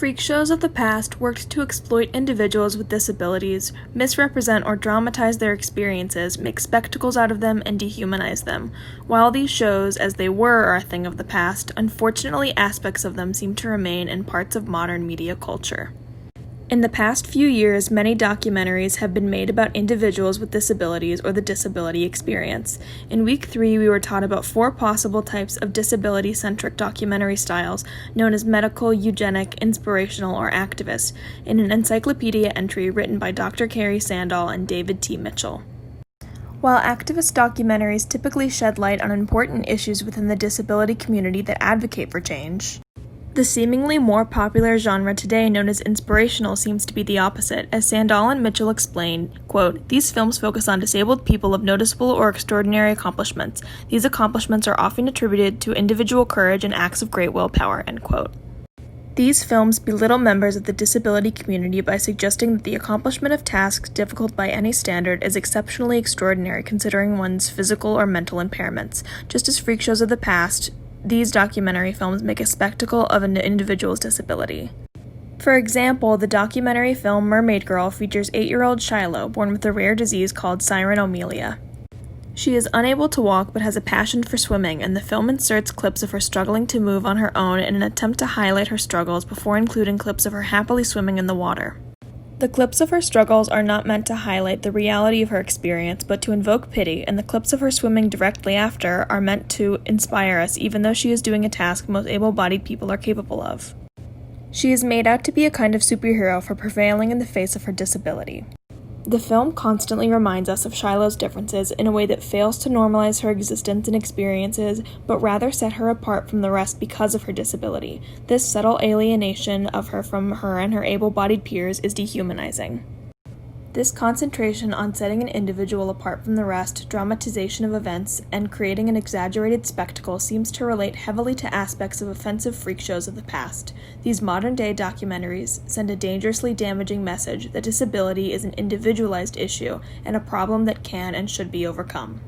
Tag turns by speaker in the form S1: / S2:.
S1: Freak shows of the past worked to exploit individuals with disabilities, misrepresent or dramatize their experiences, make spectacles out of them, and dehumanize them. While these shows, as they were, are a thing of the past, unfortunately aspects of them seem to remain in parts of modern media culture. In the past few years, many documentaries have been made about individuals with disabilities or the disability experience. In week 3, we were taught about 4 possible types of disability-centric documentary styles, known as medical, eugenic, inspirational, or activist, in an encyclopedia entry written by Dr. Carrie Sandall and David T. Mitchell. While activist documentaries typically shed light on important issues within the disability community that advocate for change, the seemingly more popular genre today known as inspirational seems to be the opposite. As Sandall and Mitchell explain, quote, "These films focus on disabled people of noticeable or extraordinary accomplishments. These accomplishments are often attributed to individual courage and acts of great willpower," end quote. These films belittle members of the disability community by suggesting that the accomplishment of tasks difficult by any standard is exceptionally extraordinary considering one's physical or mental impairments. Just as freak shows of the past, these documentary films make a spectacle of an individual's disability. For example, the documentary film Mermaid Girl features 8-year-old Shiloh, born with a rare disease called Syrinomyelia. She is unable to walk but has a passion for swimming, and the film inserts clips of her struggling to move on her own in an attempt to highlight her struggles before including clips of her happily swimming in the water. The clips of her struggles are not meant to highlight the reality of her experience, but to invoke pity, and the clips of her swimming directly after are meant to inspire us even though she is doing a task most able-bodied people are capable of. She is made out to be a kind of superhero for prevailing in the face of her disability. The film constantly reminds us of Shiloh's differences in a way that fails to normalize her existence and experiences, but rather set her apart from the rest because of her disability. This subtle alienation of her from her and her able-bodied peers is dehumanizing. This concentration on setting an individual apart from the rest, dramatization of events, and creating an exaggerated spectacle seems to relate heavily to aspects of offensive freak shows of the past. These modern-day documentaries send a dangerously damaging message that disability is an individualized issue and a problem that can and should be overcome.